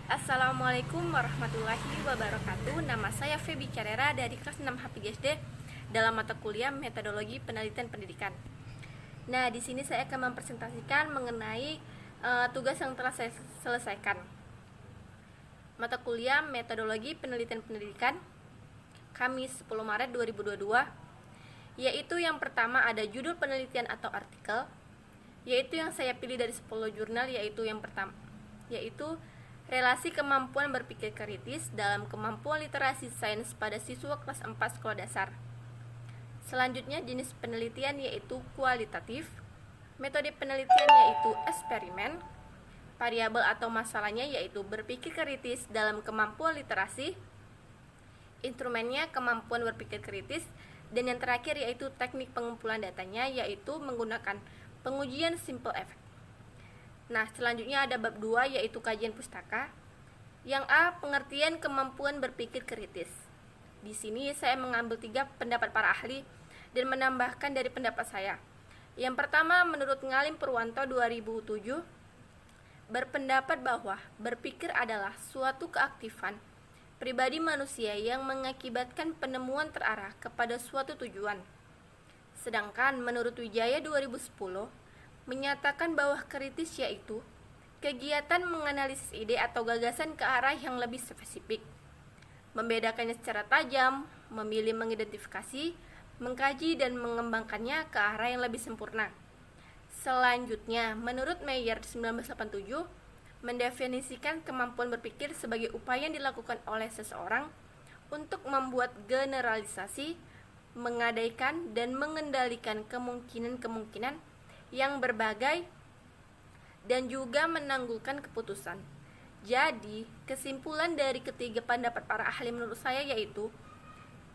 Assalamualaikum warahmatullahi wabarakatuh. Nama saya Feby Carera dari kelas 6 H3SD dalam mata kuliah Metodologi Penelitian Pendidikan. Nah, di sini saya akan mempresentasikan mengenai tugas yang telah saya selesaikan. Mata kuliah Metodologi Penelitian Pendidikan, Kamis 10 Maret 2022, yaitu yang pertama ada judul penelitian atau artikel, yaitu yang saya pilih dari 10 jurnal, yaitu yang pertama, yaitu relasi kemampuan berpikir kritis dalam kemampuan literasi sains pada siswa kelas 4 sekolah dasar. Selanjutnya jenis penelitian yaitu kualitatif, metode penelitian yaitu eksperimen, variabel atau masalahnya yaitu berpikir kritis dalam kemampuan literasi, instrumennya kemampuan berpikir kritis, dan yang terakhir yaitu teknik pengumpulan datanya yaitu menggunakan pengujian simple effect. Nah, selanjutnya ada bab 2 yaitu kajian pustaka. Yang A, pengertian kemampuan berpikir kritis. Di sini saya mengambil 3 pendapat para ahli dan menambahkan dari pendapat saya. Yang pertama, menurut Ngalim Purwanto 2007, berpendapat bahwa berpikir adalah suatu keaktifan pribadi manusia yang mengakibatkan penemuan terarah kepada suatu tujuan. Sedangkan menurut Wijaya 2010, menyatakan bahwa kritis yaitu kegiatan menganalisis ide atau gagasan ke arah yang lebih spesifik, membedakannya secara tajam, memilih mengidentifikasi, mengkaji dan mengembangkannya ke arah yang lebih sempurna. Selanjutnya, menurut Meyer 1987, mendefinisikan kemampuan berpikir sebagai upaya yang dilakukan oleh seseorang untuk membuat generalisasi, menggadaikan dan mengendalikan kemungkinan-kemungkinan yang berbagai dan juga menangguhkan keputusan. Jadi, kesimpulan dari ketiga pendapat para ahli menurut saya yaitu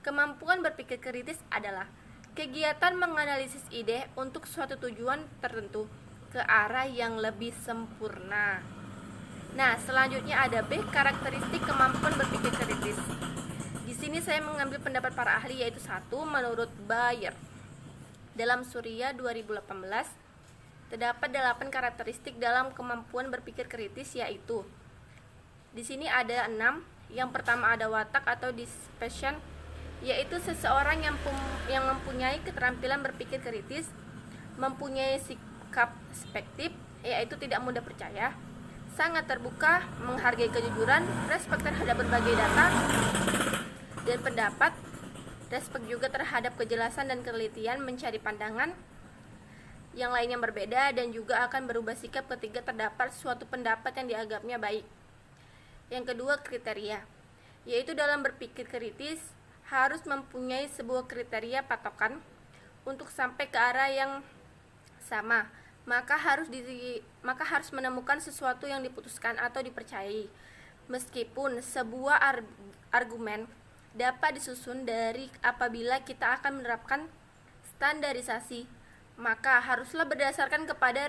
kemampuan berpikir kritis adalah kegiatan menganalisis ide untuk suatu tujuan tertentu ke arah yang lebih sempurna. Nah, selanjutnya ada B, karakteristik kemampuan berpikir kritis. Di sini saya mengambil pendapat para ahli yaitu 1, menurut Bayer. Dalam Surya 2018, terdapat 8 karakteristik dalam kemampuan berpikir kritis yaitu di sini ada 6. Yang pertama ada watak atau disposition, yaitu seseorang yang mempunyai keterampilan berpikir kritis, mempunyai sikap spektif, yaitu tidak mudah percaya, sangat terbuka, menghargai kejujuran, respek terhadap berbagai data dan pendapat, respek juga terhadap kejelasan dan ketelitian, mencari pandangan yang lain yang berbeda, dan juga akan berubah sikap ketika terdapat suatu pendapat yang dianggapnya baik. Yang kedua, kriteria, yaitu dalam berpikir kritis harus mempunyai sebuah kriteria patokan untuk sampai ke arah yang sama, maka harus menemukan sesuatu yang diputuskan atau dipercayai, meskipun sebuah argumen dapat disusun dari apabila kita akan menerapkan standarisasi, maka haruslah berdasarkan kepada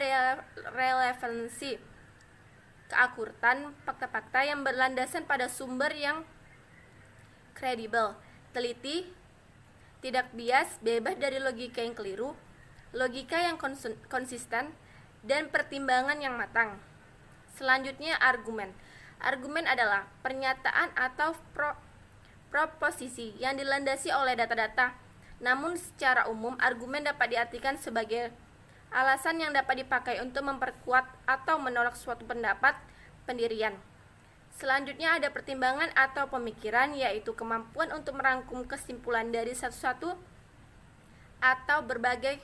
relevansi, keakuratan, fakta-fakta yang berlandasan pada sumber yang kredibel, teliti, tidak bias, bebas dari logika yang keliru, logika yang konsisten, dan pertimbangan yang matang. Selanjutnya, argumen. Argumen adalah pernyataan atau proposisi yang dilandasi oleh data-data. Namun secara umum, argumen dapat diartikan sebagai alasan yang dapat dipakai untuk memperkuat atau menolak suatu pendapat, pendirian. Selanjutnya ada pertimbangan atau pemikiran, yaitu kemampuan untuk merangkum kesimpulan dari satu-satu atau berbagai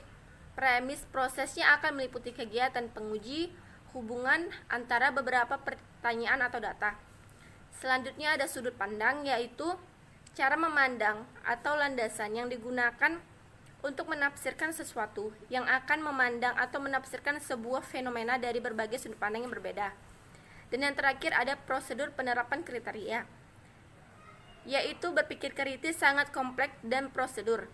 premis. Prosesnya akan meliputi kegiatan penguji, hubungan antara beberapa pertanyaan atau data. Selanjutnya ada sudut pandang, yaitu cara memandang atau landasan yang digunakan untuk menafsirkan sesuatu, yang akan memandang atau menafsirkan sebuah fenomena dari berbagai sudut pandang yang berbeda. Dan yang terakhir ada prosedur penerapan kriteria, yaitu berpikir kritis sangat kompleks dan prosedur.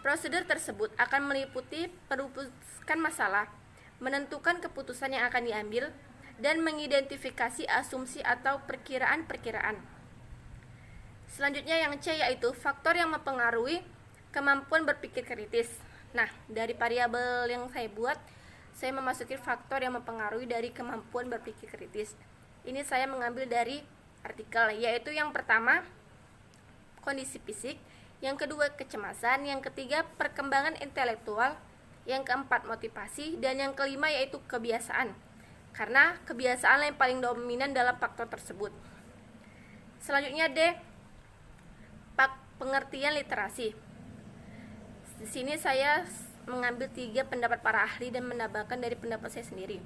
Prosedur tersebut akan meliputi merumuskan masalah, menentukan keputusan yang akan diambil, dan mengidentifikasi asumsi atau perkiraan-perkiraan. Selanjutnya yang C, yaitu faktor yang mempengaruhi kemampuan berpikir kritis. Nah, dari variabel yang saya buat, saya memasuki faktor yang mempengaruhi dari kemampuan berpikir kritis. Ini saya mengambil dari artikel, yaitu yang pertama kondisi fisik, yang kedua kecemasan, yang ketiga perkembangan intelektual, yang keempat motivasi, dan yang kelima yaitu kebiasaan. Karena kebiasaan yang paling dominan dalam faktor tersebut. Selanjutnya D, pengertian literasi. Di sini saya mengambil 3 pendapat para ahli dan menambahkan dari pendapat saya sendiri.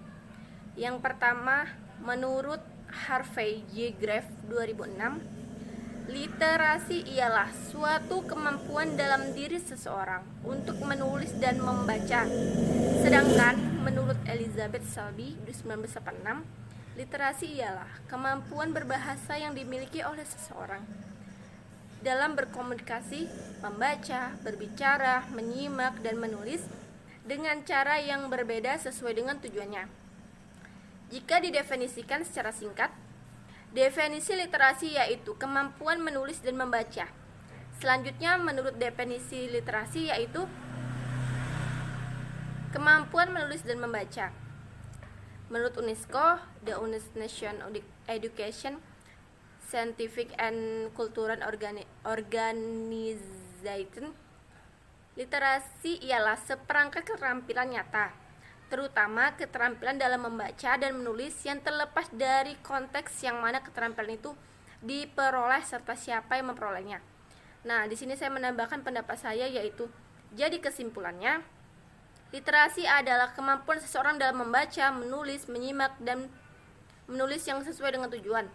Yang pertama, menurut Harvey J. Graff 2006, literasi ialah suatu kemampuan dalam diri seseorang untuk menulis dan membaca. Sedangkan menurut Elizabeth Selby 1986, literasi ialah kemampuan berbahasa yang dimiliki oleh seseorang dalam berkomunikasi, membaca, berbicara, menyimak, dan menulis dengan cara yang berbeda sesuai dengan tujuannya. Jika didefinisikan secara singkat, definisi literasi yaitu kemampuan menulis dan membaca. Selanjutnya, menurut definisi literasi yaitu kemampuan menulis dan membaca. Menurut UNESCO, the United Nations Education, Scientific and Cultural Organization, literasi ialah seperangkat keterampilan nyata, terutama keterampilan dalam membaca dan menulis yang terlepas dari konteks yang mana keterampilan itu diperoleh serta siapa yang memperolehnya. Nah, di sini saya menambahkan pendapat saya, yaitu jadi kesimpulannya, literasi adalah kemampuan seseorang dalam membaca, menulis, menyimak, dan menulis yang sesuai dengan tujuan.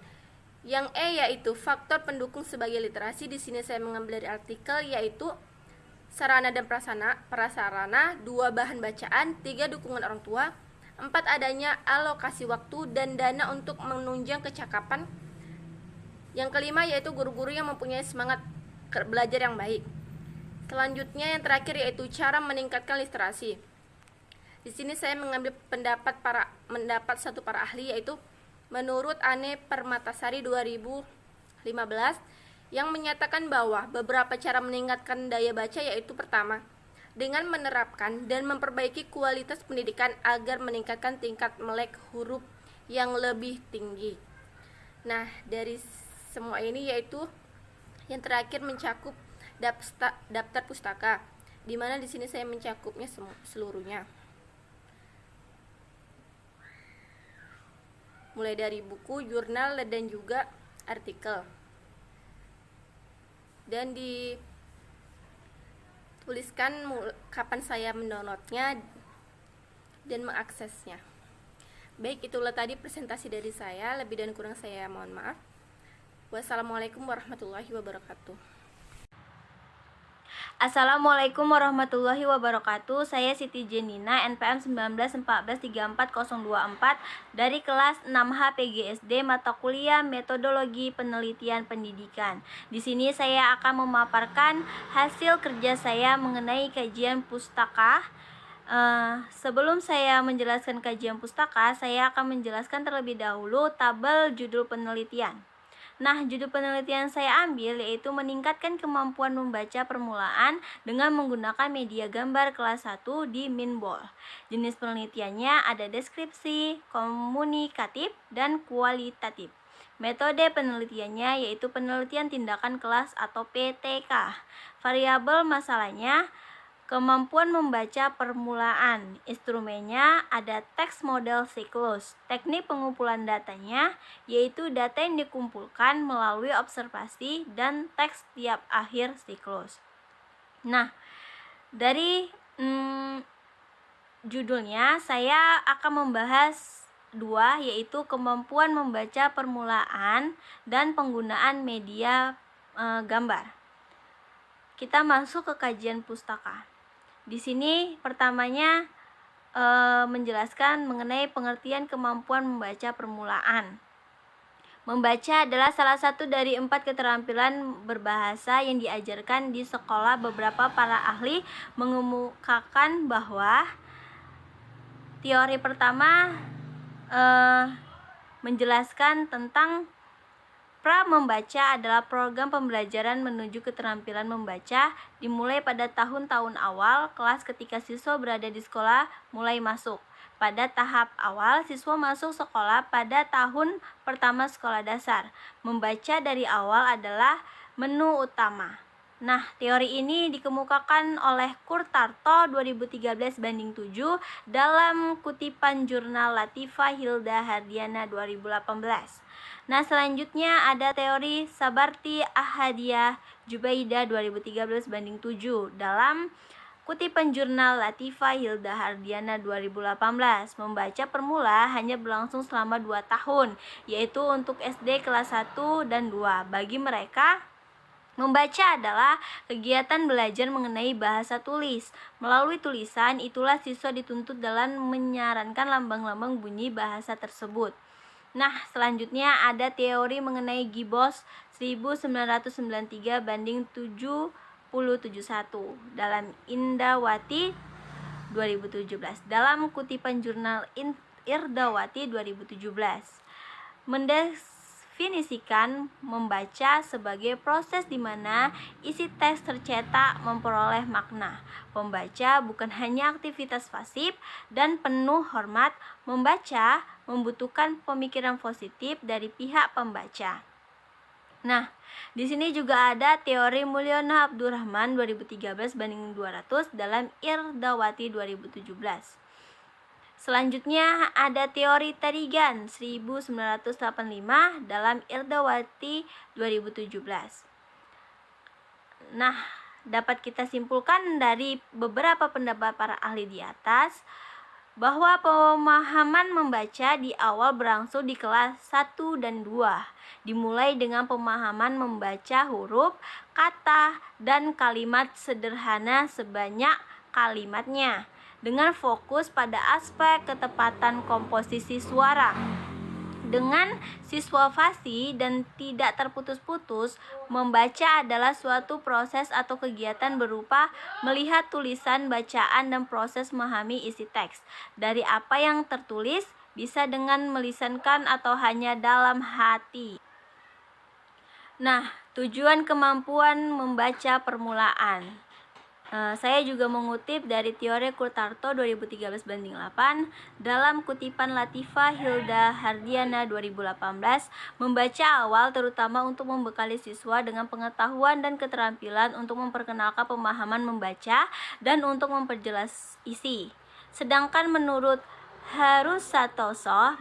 Yang E yaitu faktor pendukung sebagai literasi. Di sini saya mengambil dari artikel, yaitu sarana dan prasarana, 2 bahan bacaan, 3 dukungan orang tua, 4 adanya alokasi waktu dan dana untuk menunjang kecakapan. Yang kelima yaitu guru-guru yang mempunyai semangat belajar yang baik. Selanjutnya yang terakhir yaitu cara meningkatkan literasi. Di sini saya mengambil pendapat satu para ahli, yaitu menurut Ane Permatasari 2015, yang menyatakan bahwa beberapa cara meningkatkan daya baca yaitu pertama, dengan menerapkan dan memperbaiki kualitas pendidikan agar meningkatkan tingkat melek huruf yang lebih tinggi. Nah, dari semua ini yaitu yang terakhir mencakup daftar pustaka, di mana di sini saya mencakupnya seluruhnya. Mulai dari buku, jurnal, dan juga artikel. Dan dituliskan kapan saya mendownloadnya dan mengaksesnya. Baik, itulah tadi presentasi dari saya. Lebih dan kurang saya mohon maaf. Wassalamualaikum warahmatullahi wabarakatuh. Assalamualaikum warahmatullahi wabarakatuh. Saya Siti Jenina, NPM 1914340424 dari kelas 6H PGSD mata kuliah Metodologi Penelitian Pendidikan. Di sini saya akan memaparkan hasil kerja saya mengenai kajian pustaka. Sebelum saya menjelaskan kajian pustaka, saya akan menjelaskan terlebih dahulu tabel judul penelitian. Nah, judul penelitian saya ambil yaitu meningkatkan kemampuan membaca permulaan dengan menggunakan media gambar kelas 1 di Minbol. Jenis penelitiannya ada deskripsi, komunikatif, dan kualitatif. Metode penelitiannya yaitu penelitian tindakan kelas atau PTK. Variabel masalahnya kemampuan membaca permulaan. Instrumennya ada teks model siklus. Teknik pengumpulan datanya yaitu data yang dikumpulkan melalui observasi dan teks tiap akhir siklus. Nah, dari judulnya saya akan membahas 2, yaitu kemampuan membaca permulaan dan penggunaan media gambar. Kita masuk ke kajian pustaka. Di sini pertamanya menjelaskan mengenai pengertian kemampuan membaca permulaan. Membaca adalah salah satu dari 4 keterampilan berbahasa yang diajarkan di sekolah. Beberapa para ahli mengemukakan bahwa teori pertama menjelaskan tentang pra membaca adalah program pembelajaran menuju keterampilan membaca dimulai pada tahun-tahun awal kelas ketika siswa berada di sekolah mulai masuk. Pada tahap awal, siswa masuk sekolah pada tahun pertama sekolah dasar. Membaca dari awal adalah menu utama. Nah, teori ini dikemukakan oleh Kurtarto 2013/7 dalam kutipan jurnal Latifah Hilda Hardiana 2018. Nah, selanjutnya ada teori Sabarti Ahadiah Jubaida 2013/7 dalam kutipan jurnal Latifah Hilda Hardiana 2018. Membaca permula hanya berlangsung selama 2 tahun, yaitu untuk SD kelas 1 dan 2. Bagi mereka, membaca adalah kegiatan belajar mengenai bahasa tulis. Melalui tulisan, itulah siswa dituntut dalam menyarankan lambang-lambang bunyi bahasa tersebut. Nah, selanjutnya ada teori mengenai Gibbos 1993/771 dalam Indawati 2017. Dalam kutipan jurnal Irdawati 2017. Mendefinisikan membaca sebagai proses di mana isi teks tercetak memperoleh makna. Pembaca bukan hanya aktivitas pasif dan penuh hormat. Membaca membutuhkan pemikiran positif dari pihak pembaca. Nah, di sini juga ada teori Mulyono Abdurrahman 2013/200 dalam Irdawati 2017. Selanjutnya ada teori Tarigan 1985 dalam Irdawati 2017. Nah, dapat kita simpulkan dari beberapa pendapat para ahli di atas bahwa pemahaman membaca di awal berlangsung di kelas 1 dan 2. Dimulai dengan pemahaman membaca huruf, kata, dan kalimat sederhana sebanyak kalimatnya, dengan fokus pada aspek ketepatan komposisi suara. Dengan siswa fasih dan tidak terputus-putus, membaca adalah suatu proses atau kegiatan berupa melihat tulisan bacaan dan proses memahami isi teks. Dari apa yang tertulis, bisa dengan melisankan atau hanya dalam hati. Nah, tujuan kemampuan membaca permulaan. Saya juga mengutip dari teori Kurtarto 2013/8 dalam kutipan Latifah Hilda Hardiana 2018. Membaca awal terutama untuk membekali siswa dengan pengetahuan dan keterampilan untuk memperkenalkan pemahaman membaca dan untuk memperjelas isi. Sedangkan menurut Harusatoso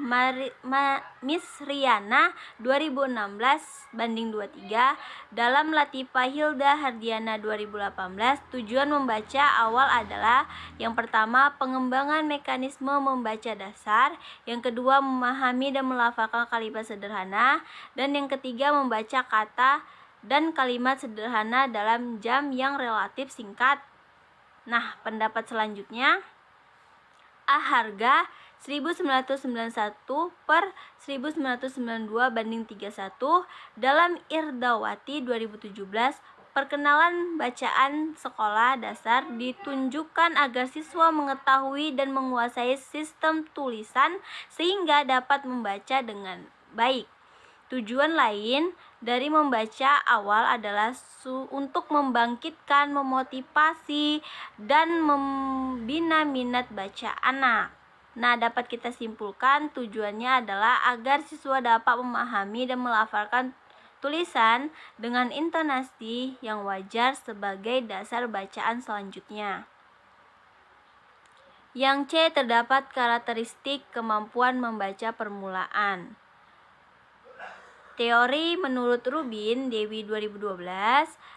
Misriana 2016/23 dalam Latifah Hilda Hardiana 2018, tujuan membaca awal adalah yang pertama pengembangan mekanisme membaca dasar, yang kedua memahami dan melafalkan kalimat sederhana, dan yang ketiga membaca kata dan kalimat sederhana dalam jam yang relatif singkat. Nah, pendapat selanjutnya Aharga 1991/1992/31 dalam Irdawati 2017. Perkenalan bacaan sekolah dasar ditunjukkan agar siswa mengetahui dan menguasai sistem tulisan sehingga dapat membaca dengan baik. Tujuan lain dari membaca awal adalah untuk membangkitkan, memotivasi, dan membina minat baca anak. Nah, dapat kita simpulkan tujuannya adalah agar siswa dapat memahami dan melafalkan tulisan dengan intonasi yang wajar sebagai dasar bacaan selanjutnya. Yang C, terdapat karakteristik kemampuan membaca permulaan. Teori menurut Rubin Dewi 2012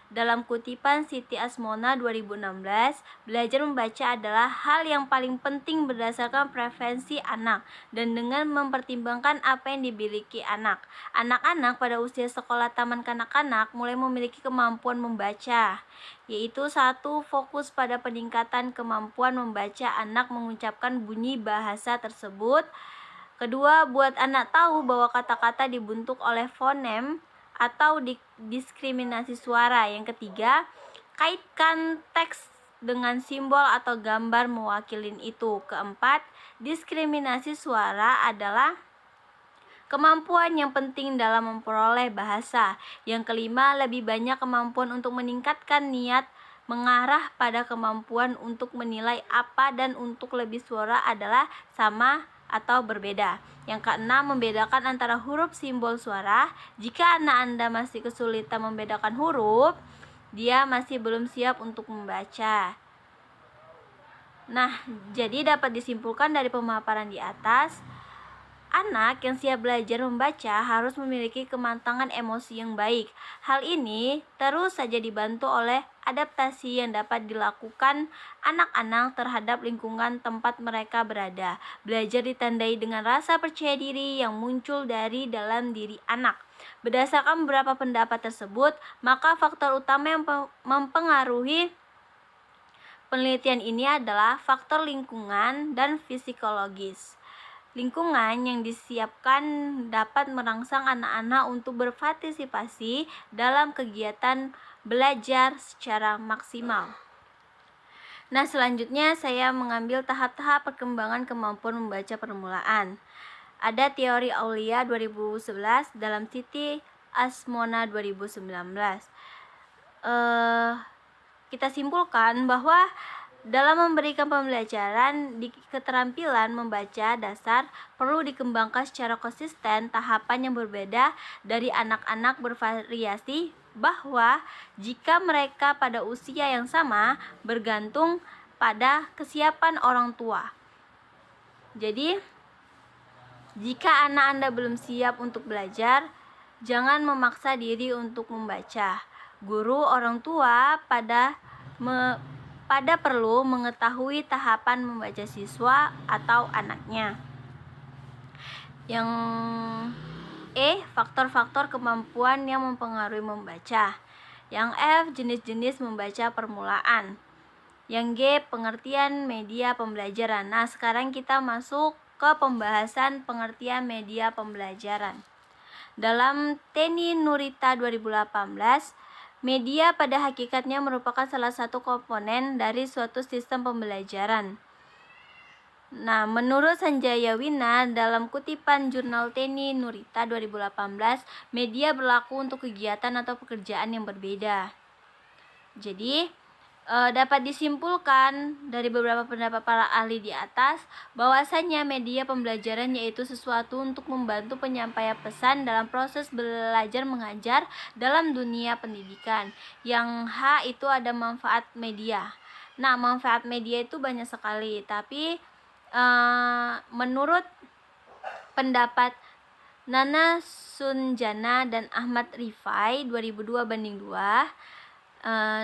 dalam kutipan Siti Asmona 2016, belajar membaca adalah hal yang paling penting berdasarkan preferensi anak dan dengan mempertimbangkan apa yang dimiliki anak. Anak-anak pada usia sekolah taman kanak-kanak mulai memiliki kemampuan membaca, yaitu 1. Fokus pada peningkatan kemampuan membaca anak mengucapkan bunyi bahasa tersebut. Kedua, buat anak tahu bahwa kata-kata dibentuk oleh fonem atau diskriminasi suara. Yang ketiga, kaitkan teks dengan simbol atau gambar mewakili itu. Keempat, diskriminasi suara adalah kemampuan yang penting dalam memperoleh bahasa. Yang kelima, lebih banyak kemampuan untuk meningkatkan niat mengarah pada kemampuan untuk menilai apa dan untuk lebih suara adalah sama atau berbeda. Yang keenam, membedakan antara huruf simbol suara. Jika anak Anda masih kesulitan membedakan huruf, dia masih belum siap untuk membaca. Nah, jadi dapat disimpulkan dari pemaparan di atas, anak yang siap belajar membaca harus memiliki kematangan emosi yang baik. Hal ini terus saja dibantu oleh adaptasi yang dapat dilakukan anak-anak terhadap lingkungan tempat mereka berada. Belajar ditandai dengan rasa percaya diri yang muncul dari dalam diri anak. Berdasarkan beberapa pendapat tersebut, maka faktor utama yang mempengaruhi penelitian ini adalah faktor lingkungan dan psikologis. Lingkungan yang disiapkan dapat merangsang anak-anak untuk berpartisipasi dalam kegiatan belajar secara maksimal. Nah, selanjutnya saya mengambil tahap-tahap perkembangan kemampuan membaca permulaan. Ada teori Aulia 2011 dalam Siti Asmona 2019. Kita simpulkan bahwa dalam memberikan pembelajaran di keterampilan membaca dasar perlu dikembangkan secara konsisten. Tahapan yang berbeda dari anak-anak bervariasi, bahwa jika mereka pada usia yang sama bergantung pada kesiapan orang tua. Jadi, jika anak Anda belum siap untuk belajar, jangan memaksa diri untuk membaca. Guru, orang tua pada perlu mengetahui tahapan membaca siswa atau anaknya. Yang faktor-faktor kemampuan yang mempengaruhi membaca. Yang F, jenis-jenis membaca permulaan. Yang G, pengertian media pembelajaran. Nah, sekarang kita masuk ke pembahasan pengertian media pembelajaran. Dalam Teni Nurita 2018, media pada hakikatnya merupakan salah satu komponen dari suatu sistem pembelajaran. Nah, menurut Sanjaya Wina dalam kutipan jurnal Teni Nurita 2018, media berlaku untuk kegiatan atau pekerjaan yang berbeda. Jadi, dapat disimpulkan dari beberapa pendapat para ahli di atas bahwasanya media pembelajaran yaitu sesuatu untuk membantu penyampaian pesan dalam proses belajar mengajar dalam dunia pendidikan. Yang H itu ada manfaat media. Nah, manfaat media itu banyak sekali, tapi menurut pendapat Nana Sunjana dan Ahmad Rifai 2002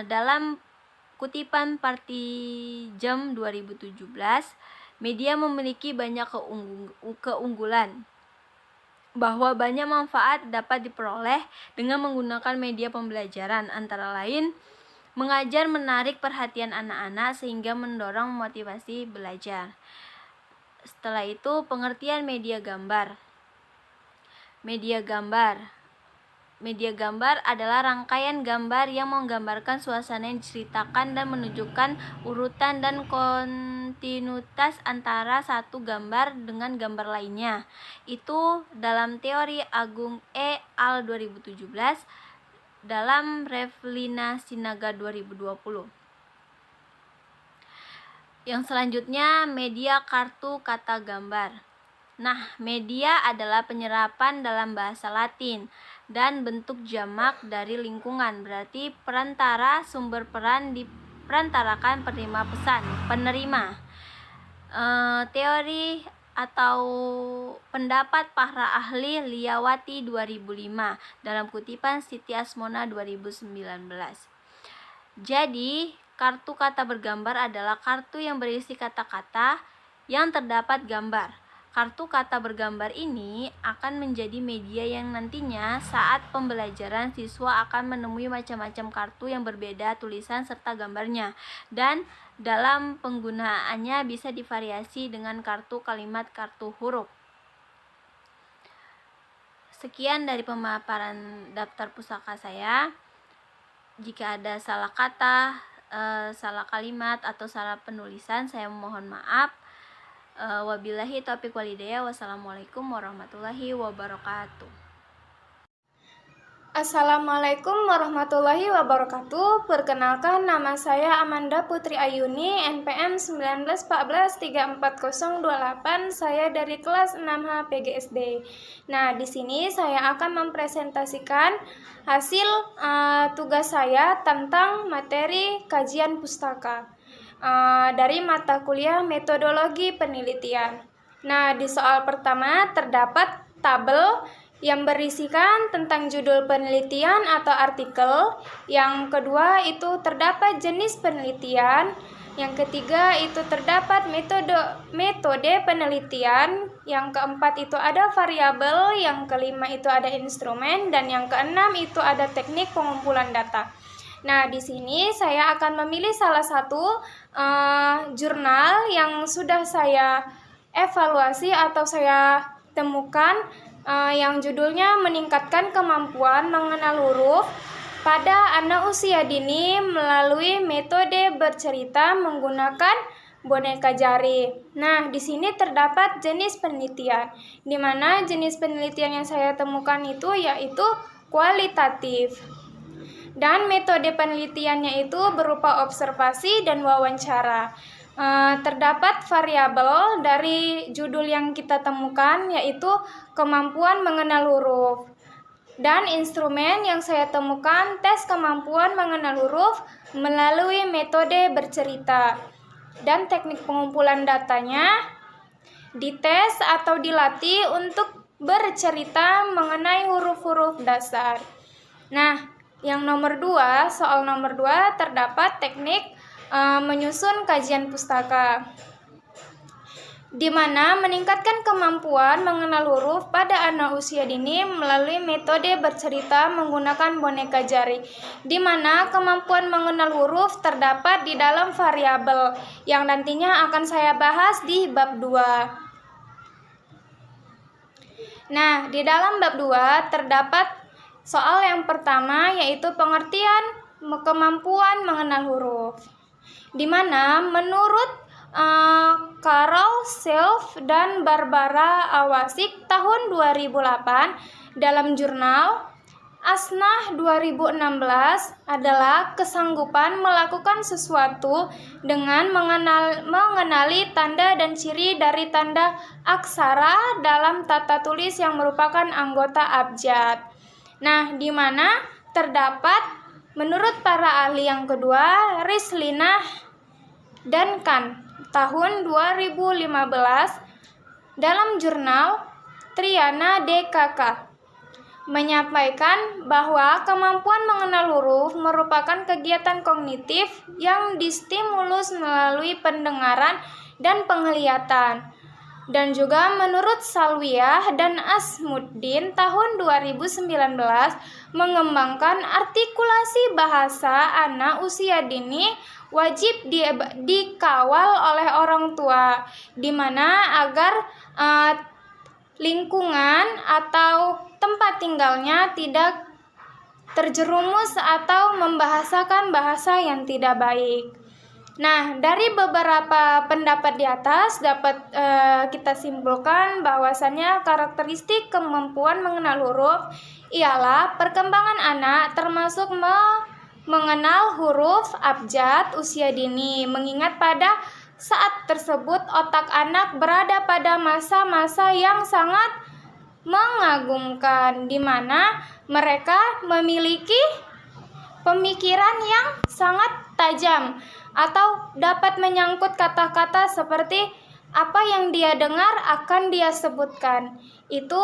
dalam kutipan Partijam 2017, media memiliki banyak keunggulan, bahwa banyak manfaat dapat diperoleh dengan menggunakan media pembelajaran, antara lain mengajar menarik perhatian anak-anak sehingga mendorong motivasi belajar. Setelah itu, pengertian media gambar. Media gambar adalah rangkaian gambar yang menggambarkan suasana yang diceritakan dan menunjukkan urutan dan kontinuitas antara satu gambar dengan gambar lainnya. Itu dalam teori Agung E. al. 2017 dalam Revlina Sinaga 2020. Yang selanjutnya, media kartu kata gambar. Nah, media adalah penyerapan dalam bahasa Latin dan bentuk jamak dari lingkungan, berarti perantara, sumber peran diperantarakan penerima. Teori atau pendapat para ahli Liawati 2005 dalam kutipan Siti Asmona 2019. Jadi, kartu kata bergambar adalah kartu yang berisi kata-kata yang terdapat gambar. Kartu kata bergambar ini akan menjadi media yang nantinya saat pembelajaran siswa akan menemui macam-macam kartu yang berbeda tulisan serta gambarnya, dan dalam penggunaannya bisa divariasi dengan kartu kalimat, kartu huruf. Sekian dari pemaparan daftar pustaka saya. Jika ada salah kata, salah kalimat, atau salah penulisan, saya mohon maaf. Wabillahi taufiq walhidayah. Wassalamualaikum warahmatullahi wabarakatuh. Assalamualaikum warahmatullahi wabarakatuh. Perkenalkan, nama saya Amanda Putri Ayuni, NPM 19143408. Saya dari kelas 6H PGSD. Nah, di sini saya akan mempresentasikan hasil tugas saya tentang materi kajian pustaka dari mata kuliah metodologi penelitian. Nah, di soal pertama terdapat tabel yang berisikan tentang judul penelitian atau artikel. Yang kedua itu terdapat jenis penelitian. Yang ketiga itu terdapat metode penelitian. Yang keempat itu ada variabel. Yang kelima itu ada instrumen. Dan yang keenam itu ada teknik pengumpulan data. Nah, di sini saya akan memilih salah satu jurnal yang sudah saya evaluasi atau saya temukan, yang judulnya meningkatkan kemampuan mengenal huruf pada anak usia dini melalui metode bercerita menggunakan boneka jari. Nah, di sini terdapat jenis penelitian, di mana jenis penelitian yang saya temukan itu yaitu kualitatif. Dan metode penelitiannya itu berupa observasi dan wawancara. Terdapat variabel dari judul yang kita temukan yaitu kemampuan mengenal huruf, dan instrumen yang saya temukan tes kemampuan mengenal huruf melalui metode bercerita, dan teknik pengumpulan datanya dites atau dilatih untuk bercerita mengenai huruf-huruf dasar. Nah, yang nomor 2, soal nomor 2 terdapat teknik menyusun kajian pustaka, di mana meningkatkan kemampuan mengenal huruf pada anak usia dini melalui metode bercerita menggunakan boneka jari, di mana kemampuan mengenal huruf terdapat di dalam variabel yang nantinya akan saya bahas di bab 2. Nah, di dalam bab 2 terdapat soal yang pertama yaitu pengertian kemampuan mengenal huruf, di mana menurut Karol Self dan Barbara Awasik tahun 2008 dalam jurnal Asnah 2016 adalah kesanggupan melakukan sesuatu dengan mengenali tanda dan ciri dari tanda aksara dalam tata tulis yang merupakan anggota abjad. Nah, di mana terdapat menurut para ahli yang kedua, Rislina dan Kan tahun 2015 dalam jurnal Triana DKK menyampaikan bahwa kemampuan mengenal huruf merupakan kegiatan kognitif yang distimulus melalui pendengaran dan penglihatan. Dan juga menurut Salwiyah dan Asmuddin tahun 2019 mengembangkan artikulasi bahasa anak usia dini wajib dikawal oleh orang tua, di mana agar lingkungan atau tempat tinggalnya tidak terjerumus atau membahasakan bahasa yang tidak baik. Nah, dari beberapa pendapat di atas dapat kita simpulkan bahwasannya karakteristik kemampuan mengenal huruf ialah perkembangan anak termasuk mengenal huruf abjad usia dini, mengingat pada saat tersebut otak anak berada pada masa-masa yang sangat mengagumkan, di mana mereka memiliki pemikiran yang sangat tajam atau dapat menyangkut kata-kata seperti apa yang dia dengar akan dia sebutkan. Itu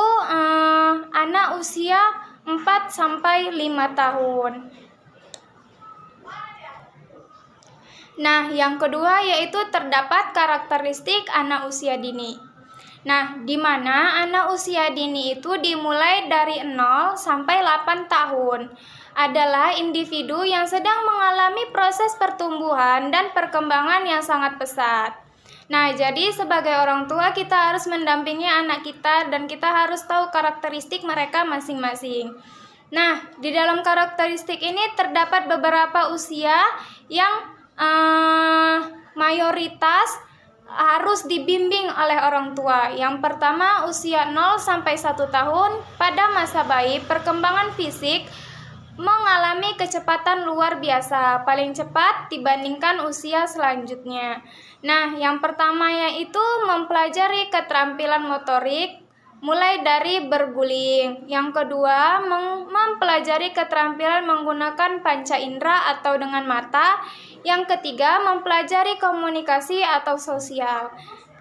anak usia 4-5 tahun. Nah, yang kedua yaitu terdapat karakteristik anak usia dini. Nah, di mana anak usia dini itu dimulai dari 0 sampai 8 tahun. Adalah individu yang sedang mengalami proses pertumbuhan dan perkembangan yang sangat pesat. Nah, jadi sebagai orang tua kita harus mendampingi anak kita dan kita harus tahu karakteristik mereka masing-masing. Nah, di dalam karakteristik ini terdapat beberapa usia yang mayoritas harus dibimbing oleh orang tua. Yang pertama, usia 0 sampai 1 tahun. Pada masa bayi, perkembangan fisik mengalami kecepatan luar biasa, paling cepat dibandingkan usia selanjutnya. Nah, yang pertama yaitu mempelajari keterampilan motorik, mulai dari berguling. Yang kedua, mempelajari keterampilan menggunakan panca indera atau dengan mata. Yang ketiga, mempelajari komunikasi atau sosial.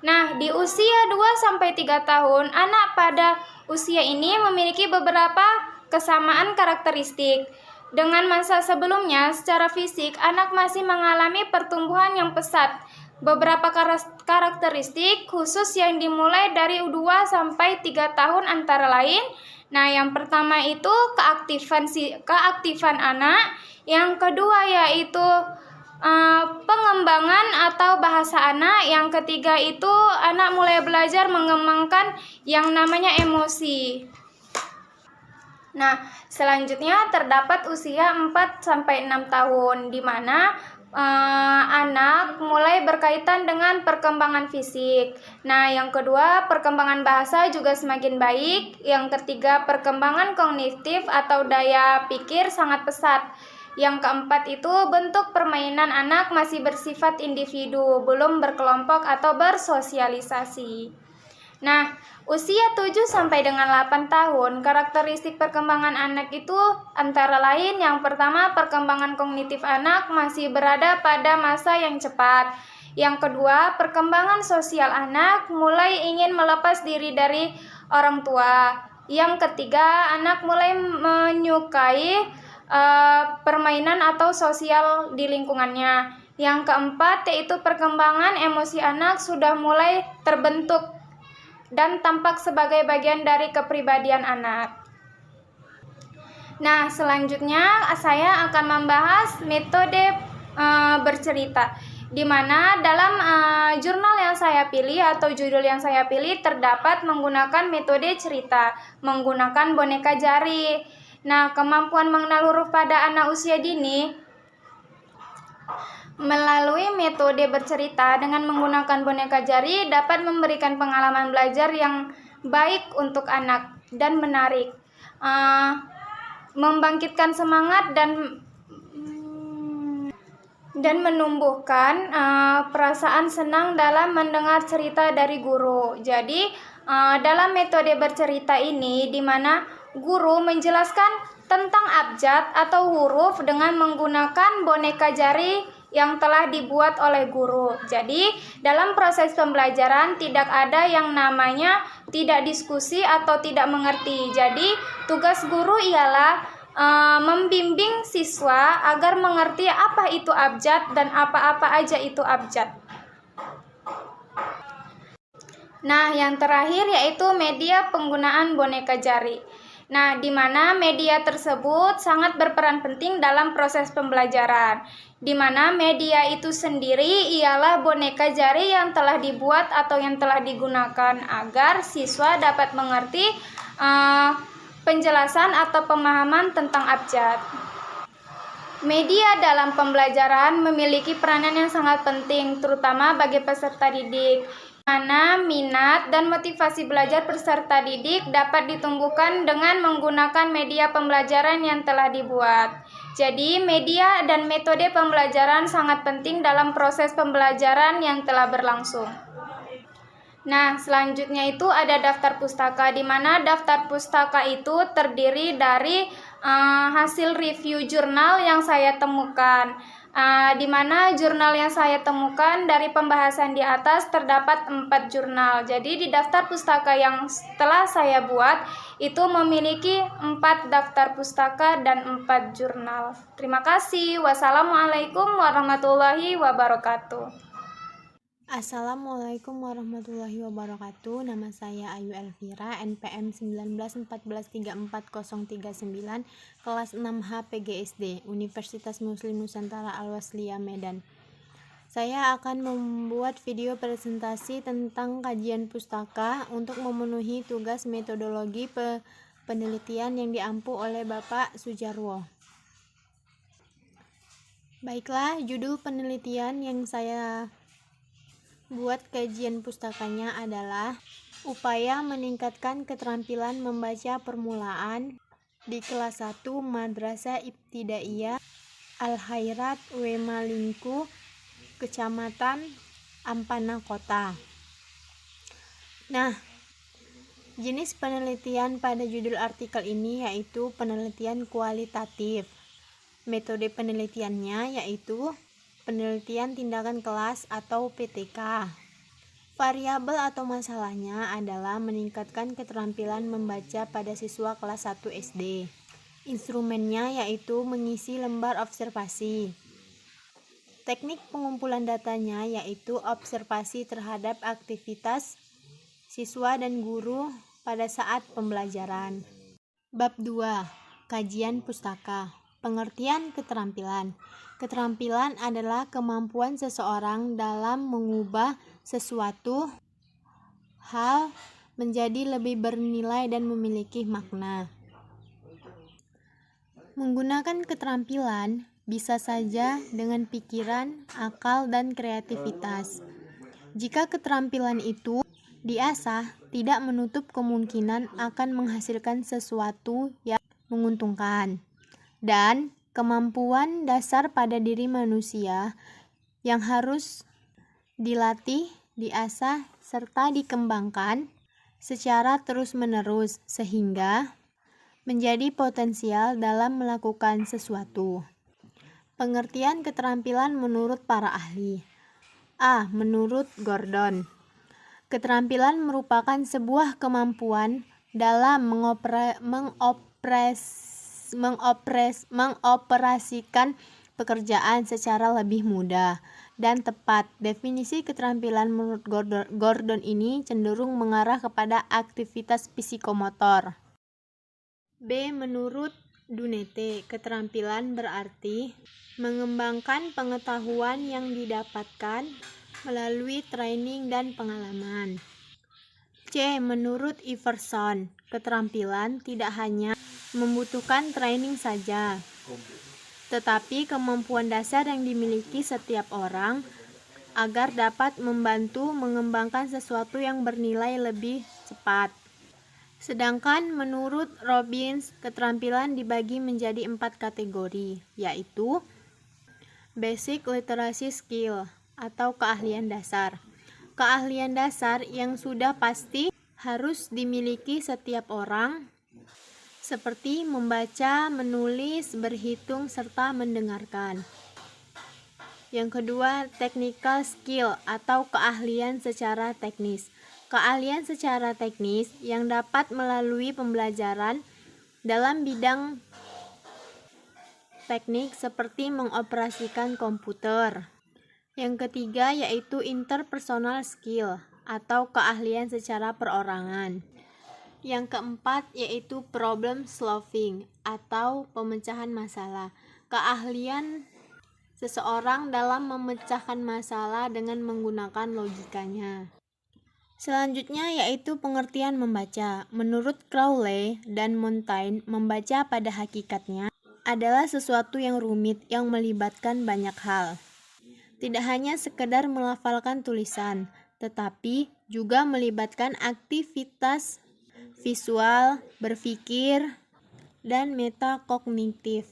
Nah, di usia 2-3 tahun, anak pada usia ini memiliki beberapa kesamaan karakteristik. Dengan masa sebelumnya, secara fisik, anak masih mengalami pertumbuhan yang pesat. Beberapa karakteristik khusus yang dimulai dari 2-3 tahun antara lain. Nah, yang pertama itu keaktifan anak. Yang kedua yaitu pengembangan atau bahasa anak. Yang ketiga itu anak mulai belajar mengembangkan yang namanya emosi. Nah, selanjutnya terdapat usia 4-6 tahun, di mana anak mulai berkaitan dengan perkembangan fisik. Nah, yang kedua, perkembangan bahasa juga semakin baik. Yang ketiga, perkembangan kognitif atau daya pikir sangat pesat. Yang keempat itu bentuk permainan anak masih bersifat individu, belum berkelompok atau bersosialisasi. Nah, usia 7-8 tahun, karakteristik perkembangan anak itu antara lain yang pertama, perkembangan kognitif anak masih berada pada masa yang cepat. Yang kedua, perkembangan sosial anak mulai ingin melepas diri dari orang tua. Yang ketiga, anak mulai menyukai permainan atau sosial di lingkungannya. Yang keempat, yaitu perkembangan emosi anak sudah mulai terbentuk dan tampak sebagai bagian dari kepribadian anak. Nah, selanjutnya saya akan membahas metode bercerita, di mana dalam jurnal yang saya pilih atau judul yang saya pilih terdapat menggunakan metode cerita, menggunakan boneka jari. Nah, kemampuan mengenal huruf pada anak usia dini melalui metode bercerita dengan menggunakan boneka jari dapat memberikan pengalaman belajar yang baik untuk anak dan menarik, membangkitkan semangat dan menumbuhkan perasaan senang dalam mendengar cerita dari guru. Jadi, dalam metode bercerita ini di mana guru menjelaskan tentang abjad atau huruf dengan menggunakan boneka jari yang telah dibuat oleh guru. Jadi, dalam proses pembelajaran tidak ada yang namanya tidak diskusi atau tidak mengerti. Jadi, tugas guru ialah membimbing siswa agar mengerti apa itu abjad dan apa-apa aja itu abjad. Nah, yang terakhir yaitu media penggunaan boneka jari. Nah, di mana media tersebut sangat berperan penting dalam proses pembelajaran, di mana media itu sendiri ialah boneka jari yang telah dibuat atau yang telah digunakan agar siswa dapat mengerti penjelasan atau pemahaman tentang abjad. Media dalam pembelajaran memiliki peranan yang sangat penting, terutama bagi peserta didik, mana minat dan motivasi belajar peserta didik dapat ditumbuhkan dengan menggunakan media pembelajaran yang telah dibuat. Jadi, media dan metode pembelajaran sangat penting dalam proses pembelajaran yang telah berlangsung. Nah, selanjutnya itu ada daftar pustaka, di mana daftar pustaka itu terdiri dari hasil review jurnal yang saya temukan. Di mana jurnal yang saya temukan dari pembahasan di atas terdapat 4 jurnal. Jadi di daftar pustaka yang telah saya buat itu memiliki 4 daftar pustaka dan 4 jurnal. Terima kasih. Wassalamualaikum warahmatullahi wabarakatuh. Assalamualaikum warahmatullahi wabarakatuh. Nama saya Ayu Elvira, NPM 1914343039, kelas 6H PGSD, Universitas Muslim Nusantara Al-Wasliyah Medan. Saya akan membuat video presentasi tentang kajian pustaka untuk memenuhi tugas metodologi penelitian yang diampu oleh Bapak Sujarwo. Baiklah, judul penelitian yang saya buat kajian pustakanya adalah upaya meningkatkan keterampilan membaca permulaan di kelas 1 Madrasah Ibtidaiyah Al-Khairat Wemalingku, Kecamatan Ampana Kota. Nah, jenis penelitian pada judul artikel ini yaitu penelitian kualitatif. Metode penelitiannya yaitu penelitian tindakan kelas atau PTK. Variabel atau masalahnya adalah meningkatkan keterampilan membaca pada siswa kelas 1 SD. Instrumennya yaitu mengisi lembar observasi. Teknik pengumpulan datanya yaitu observasi terhadap aktivitas siswa dan guru pada saat pembelajaran. Bab 2. Kajian pustaka. Pengertian keterampilan. Keterampilan adalah kemampuan seseorang dalam mengubah sesuatu hal menjadi lebih bernilai dan memiliki makna. Menggunakan keterampilan bisa saja dengan pikiran, akal, dan kreativitas. Jika keterampilan itu diasah, tidak menutup kemungkinan akan menghasilkan sesuatu yang menguntungkan. Dan kemampuan dasar pada diri manusia yang harus dilatih, diasah, serta dikembangkan secara terus-menerus sehingga menjadi potensial dalam melakukan sesuatu. Pengertian keterampilan menurut para ahli. A. Menurut Gordon, keterampilan merupakan sebuah kemampuan dalam mengoperasikan pekerjaan secara lebih mudah dan tepat. Definisi keterampilan menurut Gordon ini cenderung mengarah kepada aktivitas psikomotor. B. Menurut Dunete, keterampilan berarti mengembangkan pengetahuan yang didapatkan melalui training dan pengalaman. C. Menurut Iverson, keterampilan tidak hanya membutuhkan training saja, tetapi kemampuan dasar yang dimiliki setiap orang agar dapat membantu mengembangkan sesuatu yang bernilai lebih cepat. Sedangkan menurut Robbins, keterampilan dibagi menjadi 4 kategori, yaitu Basic Literacy Skill atau keahlian dasar. Keahlian dasar yang sudah pasti harus dimiliki setiap orang, seperti membaca, menulis, berhitung, serta mendengarkan. Yang kedua, technical skill atau keahlian secara teknis. Keahlian secara teknis yang dapat melalui pembelajaran dalam bidang teknik seperti mengoperasikan komputer. Yang ketiga yaitu interpersonal skill atau keahlian secara perorangan. Yang keempat yaitu problem solving atau pemecahan masalah. Keahlian seseorang dalam memecahkan masalah dengan menggunakan logikanya. Selanjutnya yaitu pengertian membaca. Menurut Crowley dan Montaigne, membaca pada hakikatnya adalah sesuatu yang rumit yang melibatkan banyak hal. Tidak hanya sekedar melafalkan tulisan, tetapi juga melibatkan aktivitas visual, berpikir, dan metakognitif.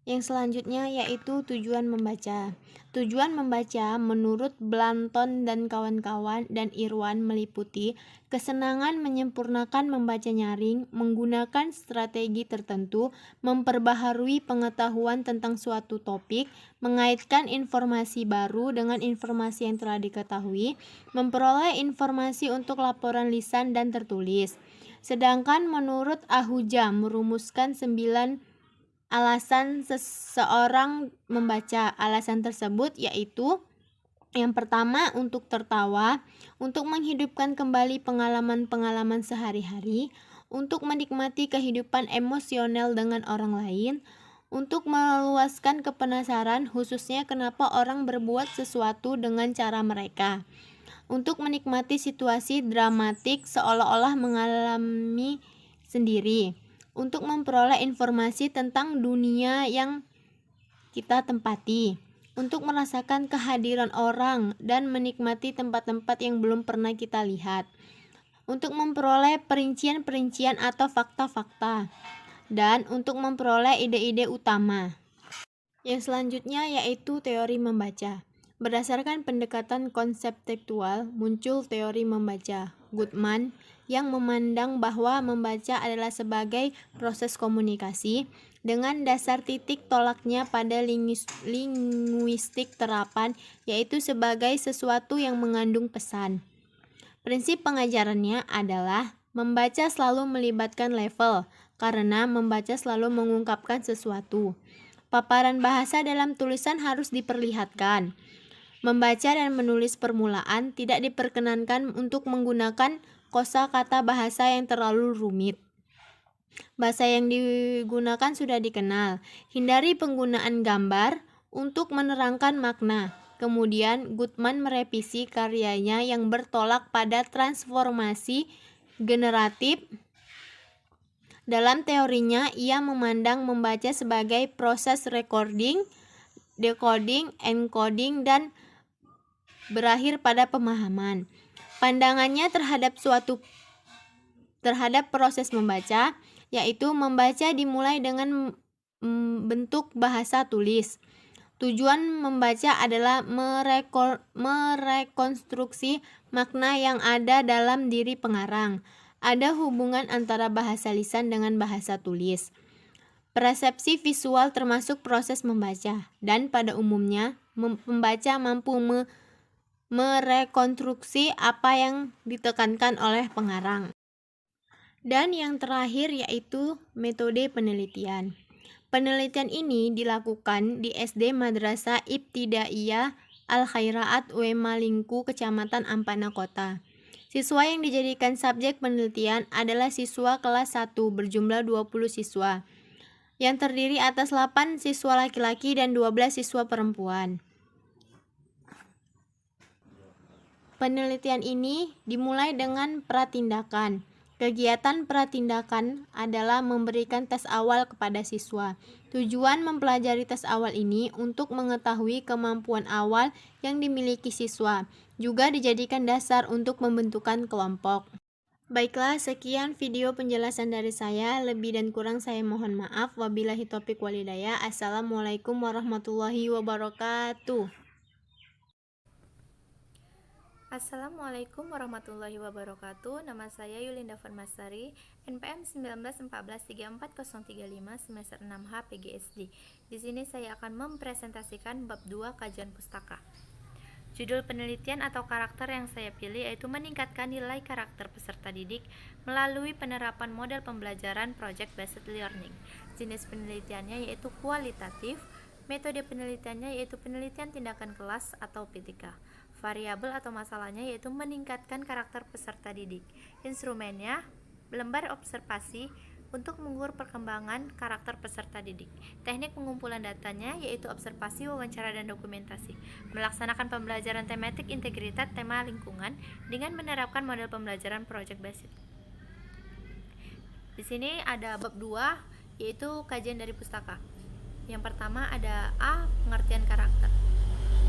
Yang selanjutnya yaitu tujuan membaca. Tujuan membaca menurut Blanton dan kawan-kawan dan Irwan meliputi kesenangan menyempurnakan membaca nyaring, menggunakan strategi tertentu, memperbaharui pengetahuan tentang suatu topik, mengaitkan informasi baru dengan informasi yang telah diketahui, memperoleh informasi untuk laporan lisan dan tertulis. Sedangkan menurut Ahuja merumuskan 9 alasan seseorang membaca. Alasan tersebut yaitu yang pertama, untuk tertawa, untuk menghidupkan kembali pengalaman-pengalaman sehari-hari, untuk menikmati kehidupan emosional dengan orang lain, untuk meluaskan kepenasaran khususnya kenapa orang berbuat sesuatu dengan cara mereka, untuk menikmati situasi dramatik seolah-olah mengalami sendiri, untuk memperoleh informasi tentang dunia yang kita tempati, untuk merasakan kehadiran orang dan menikmati tempat-tempat yang belum pernah kita lihat, untuk memperoleh perincian-perincian atau fakta-fakta, dan untuk memperoleh ide-ide utama. Yang selanjutnya yaitu teori membaca. Berdasarkan pendekatan konseptual, muncul teori membaca Goodman yang memandang bahwa membaca adalah sebagai proses komunikasi dengan dasar titik tolaknya pada linguistik terapan, yaitu sebagai sesuatu yang mengandung pesan. Prinsip pengajarannya adalah membaca selalu melibatkan level, karena membaca selalu mengungkapkan sesuatu. Paparan bahasa dalam tulisan harus diperlihatkan. Membaca dan menulis permulaan tidak diperkenankan untuk menggunakan kosakata bahasa yang terlalu rumit. Bahasa yang digunakan sudah dikenal. Hindari penggunaan gambar untuk menerangkan makna. Kemudian Goodman merevisi karyanya yang bertolak pada transformasi generatif. Dalam teorinya, ia memandang membaca sebagai proses recording, decoding, encoding, dan berakhir pada pemahaman. Pandangannya terhadap proses membaca, yaitu membaca dimulai dengan bentuk bahasa tulis. Tujuan membaca adalah merekonstruksi makna yang ada dalam diri pengarang. Ada hubungan antara bahasa lisan dengan bahasa tulis. Persepsi visual termasuk proses membaca, dan pada umumnya pembaca mampu merekonstruksi apa yang ditekankan oleh pengarang. Dan yang terakhir yaitu metode penelitian. Penelitian ini dilakukan di SD Madrasah Ibtidaiyah Al-Khairaat Wemalingku, Kecamatan Ampana Kota. Siswa yang dijadikan subjek penelitian adalah siswa kelas 1 berjumlah 20 siswa, yang terdiri atas 8 siswa laki-laki dan 12 siswa perempuan. Penelitian ini dimulai dengan pratindakan. Kegiatan pratindakan adalah memberikan tes awal kepada siswa. Tujuan mempelajari tes awal ini untuk mengetahui kemampuan awal yang dimiliki siswa, juga dijadikan dasar untuk pembentukan kelompok. Baiklah, sekian video penjelasan dari saya. Lebih dan kurang saya mohon maaf. Wabillahi taufiq wal hidayah. Assalamualaikum warahmatullahi wabarakatuh. Assalamualaikum warahmatullahi wabarakatuh. Nama saya Yulinda Farmasari, NPM 191434035 semester 6H PGSD. Di sini saya akan mempresentasikan bab 2 kajian pustaka. Judul penelitian atau karakter yang saya pilih yaitu meningkatkan nilai karakter peserta didik melalui penerapan model pembelajaran Project Based Learning. Jenis penelitiannya yaitu kualitatif, metode penelitiannya yaitu penelitian tindakan kelas atau PTK. Variabel atau masalahnya yaitu meningkatkan karakter peserta didik. Instrumennya lembar observasi untuk mengukur perkembangan karakter peserta didik. Teknik pengumpulan datanya yaitu observasi, wawancara, dan dokumentasi. Melaksanakan pembelajaran tematik integritas tema lingkungan dengan menerapkan model pembelajaran project based. Di sini ada bab 2 yaitu kajian dari pustaka. Yang pertama ada A. Pengertian karakter.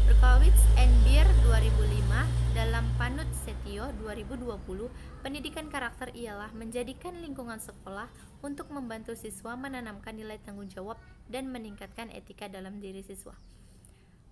Berkowitz and Beer 2005 dalam Panut Setio 2020, pendidikan karakter ialah menjadikan lingkungan sekolah untuk membantu siswa menanamkan nilai tanggung jawab dan meningkatkan etika dalam diri siswa.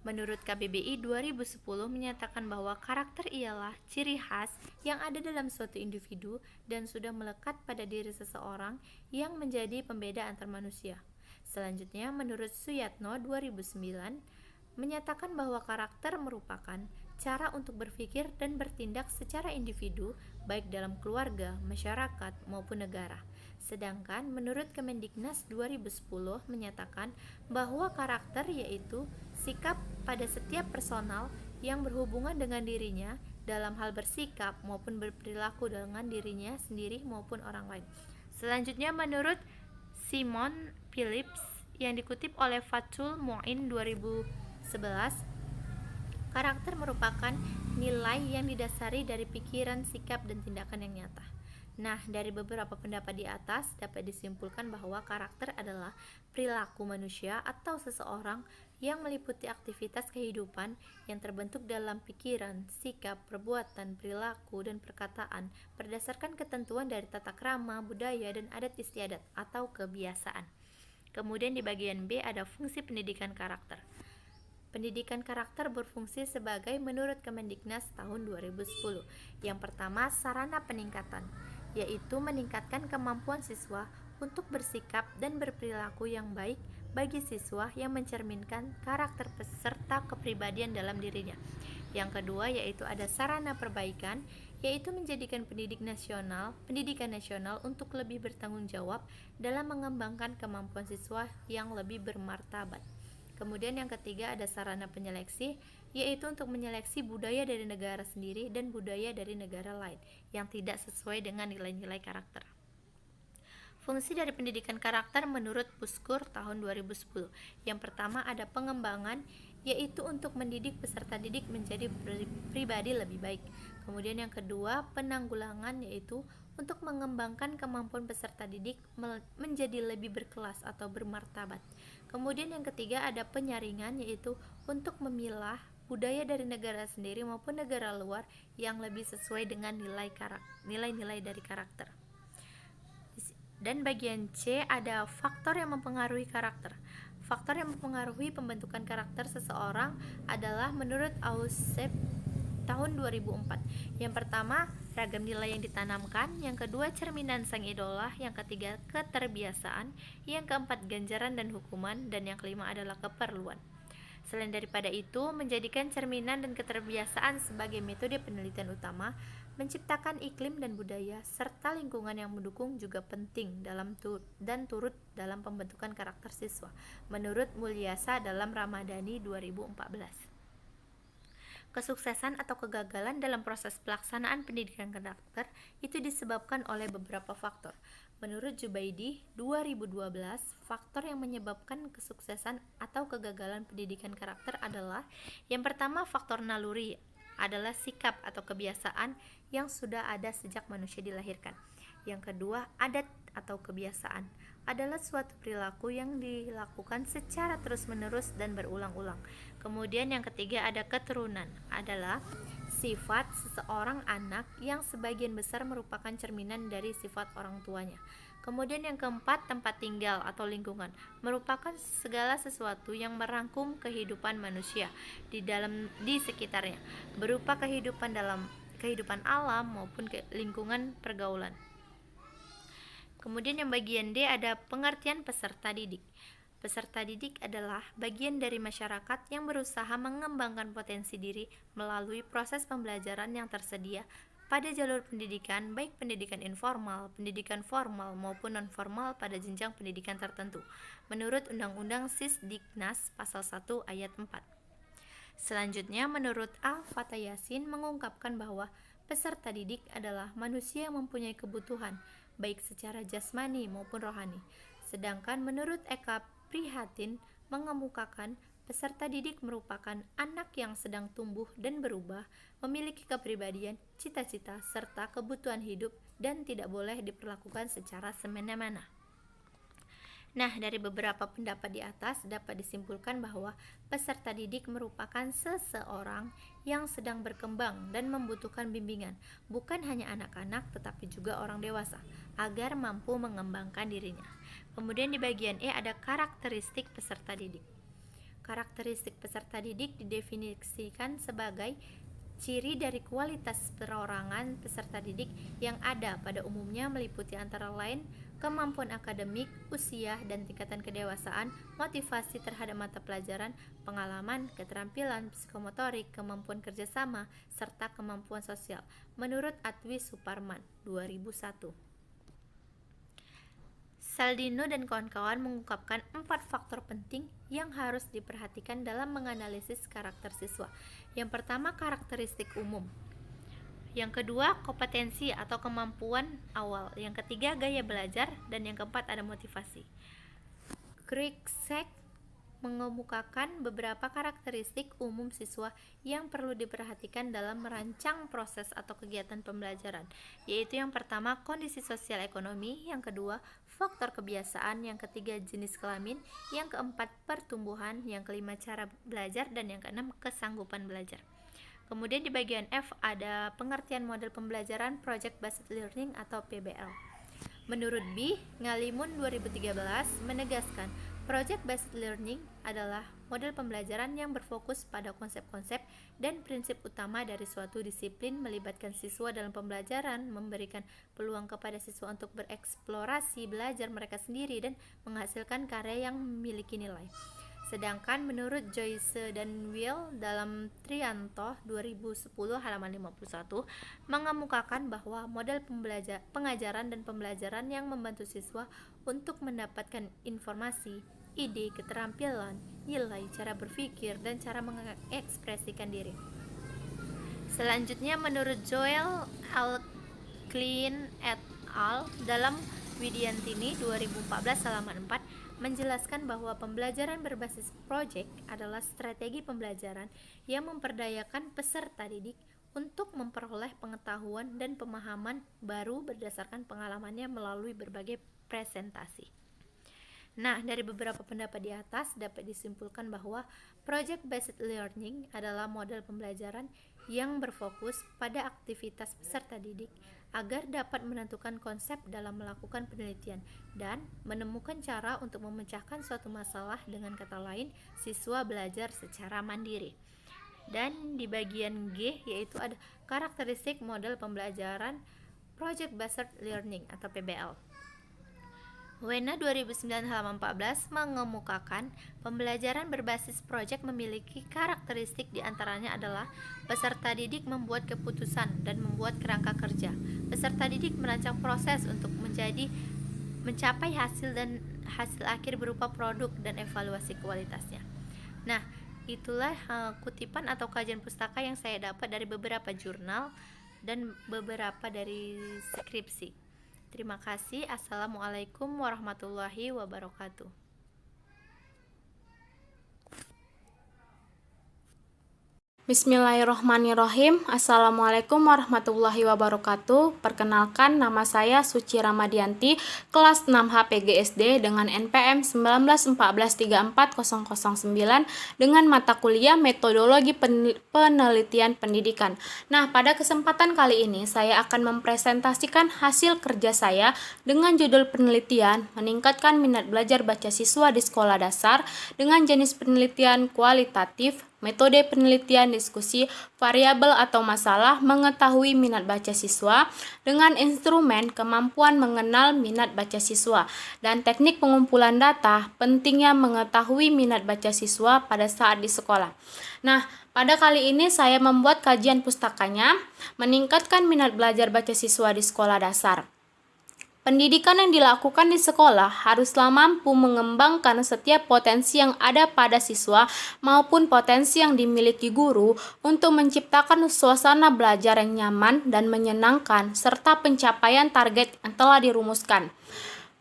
Menurut KBBI 2010 menyatakan bahwa karakter ialah ciri khas yang ada dalam suatu individu dan sudah melekat pada diri seseorang yang menjadi pembeda antar manusia. Selanjutnya, menurut Suyatno 2009 menyatakan bahwa karakter merupakan cara untuk berpikir dan bertindak secara individu baik dalam keluarga, masyarakat, maupun negara. Sedangkan menurut Kemendiknas 2010 menyatakan bahwa karakter yaitu sikap pada setiap personal yang berhubungan dengan dirinya dalam hal bersikap maupun berperilaku dengan dirinya sendiri maupun orang lain. Selanjutnya menurut Simon Phillips yang dikutip oleh Fathul Mu'in 2011, karakter merupakan nilai yang didasari dari pikiran, sikap, dan tindakan yang nyata. Nah, dari beberapa pendapat di atas dapat disimpulkan bahwa karakter adalah perilaku manusia atau seseorang yang meliputi aktivitas kehidupan yang terbentuk dalam pikiran, sikap, perbuatan, perilaku, dan perkataan berdasarkan ketentuan dari tata krama, budaya, dan adat istiadat atau kebiasaan. Kemudian di bagian B ada fungsi pendidikan karakter. Pendidikan karakter berfungsi sebagai menurut Kemendiknas tahun 2010. Yang pertama, sarana peningkatan, yaitu meningkatkan kemampuan siswa untuk bersikap dan berperilaku yang baik bagi siswa yang mencerminkan karakter peserta kepribadian dalam dirinya. Yang kedua, yaitu ada sarana perbaikan, yaitu menjadikan pendidikan nasional untuk lebih bertanggung jawab dalam mengembangkan kemampuan siswa yang lebih bermartabat. Kemudian yang ketiga ada sarana penyeleksi, yaitu untuk menyeleksi budaya dari negara sendiri dan budaya dari negara lain yang tidak sesuai dengan nilai-nilai karakter. Fungsi dari pendidikan karakter menurut Puskur tahun 2010. Yang pertama ada pengembangan, yaitu untuk mendidik peserta didik menjadi pribadi lebih baik. Kemudian yang kedua penanggulangan, yaitu untuk mengembangkan kemampuan peserta didik menjadi lebih berkelas atau bermartabat. Kemudian yang ketiga ada penyaringan, yaitu untuk memilah budaya dari negara sendiri maupun negara luar yang lebih sesuai dengan nilai-nilai dari karakter. Dan bagian C ada faktor yang mempengaruhi karakter. Faktor yang mempengaruhi pembentukan karakter seseorang adalah menurut Aucep tahun 2004. Yang pertama, ragam nilai yang ditanamkan. Yang kedua, cerminan sang idola. Yang ketiga, keterbiasaan. Yang keempat, ganjaran dan hukuman. Dan yang kelima adalah keperluan. Selain daripada itu, menjadikan cerminan dan keterbiasaan sebagai metode penelitian utama, menciptakan iklim dan budaya serta lingkungan yang mendukung juga penting dan turut dalam pembentukan karakter siswa. Menurut Mulyasa dalam Ramadhani 2014. Kesuksesan atau kegagalan dalam proses pelaksanaan pendidikan karakter itu disebabkan oleh beberapa faktor. Menurut Jubaidi 2012, faktor yang menyebabkan kesuksesan atau kegagalan pendidikan karakter adalah yang pertama, faktor naluri adalah sikap atau kebiasaan yang sudah ada sejak manusia dilahirkan. Yang kedua, adat atau kebiasaan adalah suatu perilaku yang dilakukan secara terus-menerus dan berulang-ulang. Kemudian yang ketiga ada keturunan, adalah sifat seseorang anak yang sebagian besar merupakan cerminan dari sifat orang tuanya. Kemudian yang keempat, tempat tinggal atau lingkungan merupakan segala sesuatu yang merangkum kehidupan manusia di sekitarnya, berupa kehidupan alam maupun lingkungan pergaulan. Kemudian yang bagian D ada pengertian peserta didik. Peserta didik adalah bagian dari masyarakat yang berusaha mengembangkan potensi diri melalui proses pembelajaran yang tersedia pada jalur pendidikan, baik pendidikan informal, pendidikan formal maupun non-formal pada jenjang pendidikan tertentu, menurut Undang-Undang Sisdiknas Pasal 1 Ayat 4. Selanjutnya, menurut Al-Fatah Yasin mengungkapkan bahwa peserta didik adalah manusia yang mempunyai kebutuhan, baik secara jasmani maupun rohani. Sedangkan menurut Eka Prihatin mengemukakan peserta didik merupakan anak yang sedang tumbuh dan berubah, memiliki kepribadian, cita-cita, serta kebutuhan hidup dan tidak boleh diperlakukan secara semena-mena. Nah, dari beberapa pendapat di atas dapat disimpulkan bahwa peserta didik merupakan seseorang yang sedang berkembang dan membutuhkan bimbingan, bukan hanya anak-anak tetapi juga orang dewasa, agar mampu mengembangkan dirinya. Kemudian di bagian E ada karakteristik peserta didik. Karakteristik peserta didik didefinisikan sebagai ciri dari kualitas perorangan peserta didik yang ada pada umumnya meliputi antara lain kemampuan akademik, usia dan tingkatan kedewasaan, motivasi terhadap mata pelajaran, pengalaman, keterampilan, psikomotorik, kemampuan kerjasama, serta kemampuan sosial, menurut Atwi Suparman 2001. Saldino dan kawan-kawan mengungkapkan 4 faktor penting yang harus diperhatikan dalam menganalisis karakter siswa. Yang pertama, karakteristik umum. Yang kedua, kompetensi atau kemampuan awal. Yang ketiga, gaya belajar. Dan yang keempat, ada motivasi. Krikzek mengemukakan beberapa karakteristik umum siswa yang perlu diperhatikan dalam merancang proses atau kegiatan pembelajaran, yaitu yang pertama kondisi sosial ekonomi, yang kedua faktor kebiasaan, yang ketiga jenis kelamin, yang keempat pertumbuhan, yang kelima cara belajar, dan yang keenam kesanggupan belajar. Kemudian di bagian F ada pengertian model pembelajaran Project Based Learning atau PBL. Menurut B. Ngalimun 2013 menegaskan Project Based Learning adalah model pembelajaran yang berfokus pada konsep-konsep dan prinsip utama dari suatu disiplin, melibatkan siswa dalam pembelajaran, memberikan peluang kepada siswa untuk bereksplorasi belajar mereka sendiri dan menghasilkan karya yang memiliki nilai. Sedangkan menurut Joyce dan Will dalam Trianto 2010 halaman 51 mengemukakan bahwa model pengajaran dan pembelajaran yang membantu siswa untuk mendapatkan informasi, ide, keterampilan, nilai, cara berpikir, dan cara mengekspresikan diri. Selanjutnya menurut Joel Alclean et al. Dalam Widiantini 2014 halaman 4 menjelaskan bahwa pembelajaran berbasis proyek adalah strategi pembelajaran yang memperdayakan peserta didik untuk memperoleh pengetahuan dan pemahaman baru berdasarkan pengalamannya melalui berbagai presentasi. Nah, dari beberapa pendapat di atas dapat disimpulkan bahwa Project Based Learning adalah model pembelajaran yang berfokus pada aktivitas peserta didik agar dapat menentukan konsep dalam melakukan penelitian dan menemukan cara untuk memecahkan suatu masalah. Dengan kata lain, siswa belajar secara mandiri. Dan di bagian G yaitu ada karakteristik model pembelajaran Project Based Learning atau PBL. Wena 2009 halaman 14 mengemukakan pembelajaran berbasis proyek memiliki karakteristik diantaranya adalah peserta didik membuat keputusan dan membuat kerangka kerja. Peserta didik merancang proses untuk mencapai hasil dan hasil akhir berupa produk dan evaluasi kualitasnya. Nah, itulah kutipan atau kajian pustaka yang saya dapat dari beberapa jurnal dan beberapa dari skripsi. Terima kasih. Assalamualaikum warahmatullahi wabarakatuh. Bismillahirrohmanirrohim. Assalamualaikum warahmatullahi wabarakatuh. Perkenalkan, nama saya Suci Ramadianti, kelas 6H PGSD dengan NPM 191434009 dengan mata kuliah Metodologi Penelitian Pendidikan. Nah, pada kesempatan kali ini saya akan mempresentasikan hasil kerja saya dengan judul penelitian meningkatkan minat belajar baca siswa di sekolah dasar dengan jenis penelitian kualitatif, metode penelitian diskusi, variabel atau masalah, mengetahui minat baca siswa dengan instrumen kemampuan mengenal minat baca siswa, dan teknik pengumpulan data, pentingnya mengetahui minat baca siswa pada saat di sekolah. Nah, pada kali ini saya membuat kajian pustakanya, meningkatkan minat belajar baca siswa di sekolah dasar. Pendidikan yang dilakukan di sekolah haruslah mampu mengembangkan setiap potensi yang ada pada siswa maupun potensi yang dimiliki guru untuk menciptakan suasana belajar yang nyaman dan menyenangkan serta pencapaian target yang telah dirumuskan.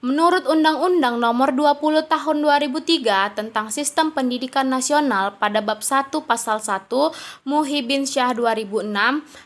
Menurut Undang-Undang Nomor 20 Tahun 2003 tentang Sistem Pendidikan Nasional pada bab 1 pasal 1 Muhyiddin Syah 2006,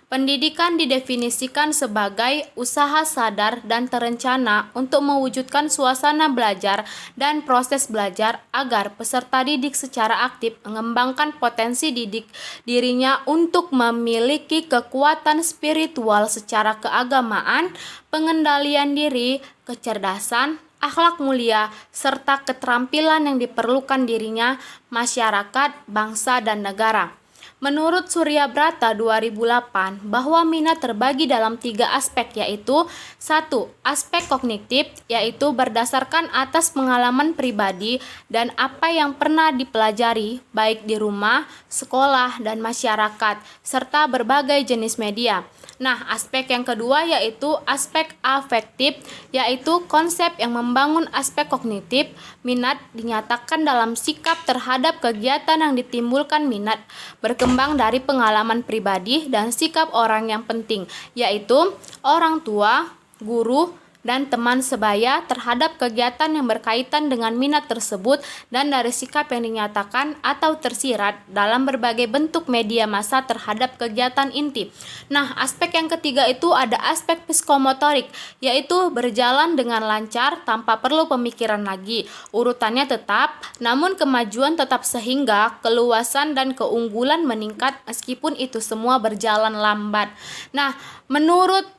pendidikan didefinisikan sebagai usaha sadar dan terencana untuk mewujudkan suasana belajar dan proses belajar agar peserta didik secara aktif mengembangkan potensi didik dirinya untuk memiliki kekuatan spiritual secara keagamaan, pengendalian diri, kecerdasan, akhlak mulia, serta keterampilan yang diperlukan dirinya, masyarakat, bangsa, dan negara. Menurut Surya Brata 2008, bahwa minat terbagi dalam 3 aspek, yaitu 1. Aspek kognitif, yaitu berdasarkan atas pengalaman pribadi dan apa yang pernah dipelajari, baik di rumah, sekolah, dan masyarakat, serta berbagai jenis media. Nah, aspek yang kedua yaitu aspek afektif, yaitu konsep yang membangun aspek kognitif. Minat dinyatakan dalam sikap terhadap kegiatan yang ditimbulkan minat, berkembang dari pengalaman pribadi dan sikap orang yang penting, yaitu orang tua, guru, dan teman sebaya terhadap kegiatan yang berkaitan dengan minat tersebut dan dari sikap yang dinyatakan atau tersirat dalam berbagai bentuk media massa terhadap kegiatan inti. Nah, aspek yang ketiga itu ada aspek psikomotorik, yaitu berjalan dengan lancar tanpa perlu pemikiran lagi. Urutannya tetap, namun kemajuan tetap sehingga keluasan dan keunggulan meningkat meskipun itu semua berjalan lambat. Nah, menurut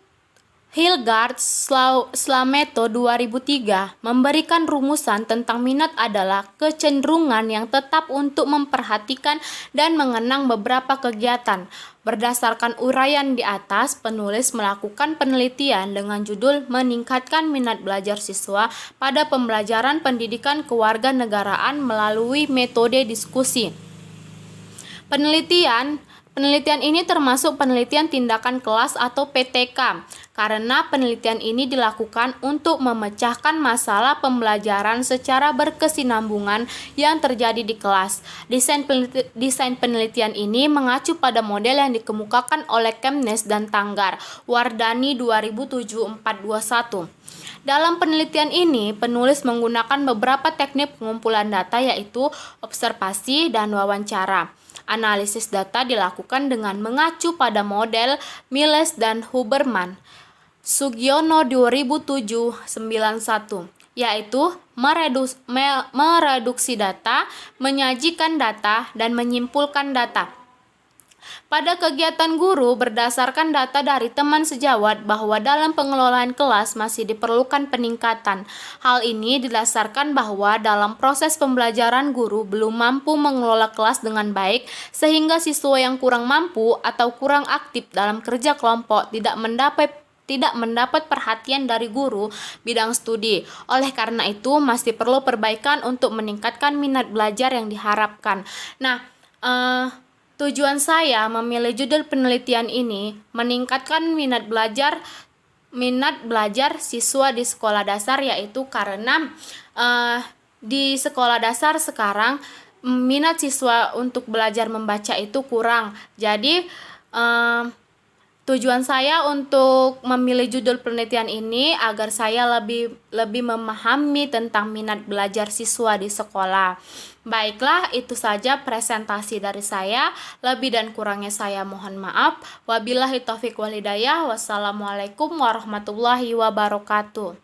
Hilgard Slameto 2003 memberikan rumusan tentang minat adalah kecenderungan yang tetap untuk memperhatikan dan mengenang beberapa kegiatan. Berdasarkan uraian di atas, penulis melakukan penelitian dengan judul Meningkatkan Minat Belajar Siswa pada Pembelajaran Pendidikan Kewarganegaraan melalui metode diskusi. Penelitian ini termasuk penelitian tindakan kelas atau PTK, karena penelitian ini dilakukan untuk memecahkan masalah pembelajaran secara berkesinambungan yang terjadi di kelas. Desain penelitian ini mengacu pada model yang dikemukakan oleh Kemnes dan Tanggar, Wardani 2007-421. Dalam penelitian ini, penulis menggunakan beberapa teknik pengumpulan data yaitu observasi dan wawancara. Analisis data dilakukan dengan mengacu pada model Miles dan Huberman. Sugiono 2007-91, yaitu mereduksi data, menyajikan data, dan menyimpulkan data. Pada kegiatan guru, berdasarkan data dari teman sejawat bahwa dalam pengelolaan kelas masih diperlukan peningkatan. Hal ini didasarkan bahwa dalam proses pembelajaran guru belum mampu mengelola kelas dengan baik, sehingga siswa yang kurang mampu atau kurang aktif dalam kerja kelompok tidak mendapat perhatian dari guru bidang studi. Oleh karena itu, masih perlu perbaikan untuk meningkatkan minat belajar yang diharapkan. Nah, tujuan saya memilih judul penelitian ini meningkatkan minat belajar siswa di sekolah dasar, yaitu karena di sekolah dasar sekarang minat siswa untuk belajar membaca itu kurang. Jadi tujuan saya untuk memilih judul penelitian ini agar saya lebih memahami tentang minat belajar siswa di sekolah. Baiklah, itu saja presentasi dari saya. Lebih dan kurangnya saya mohon maaf. Wabillahi taufiq wal hidayah. Wassalamualaikum warahmatullahi wabarakatuh.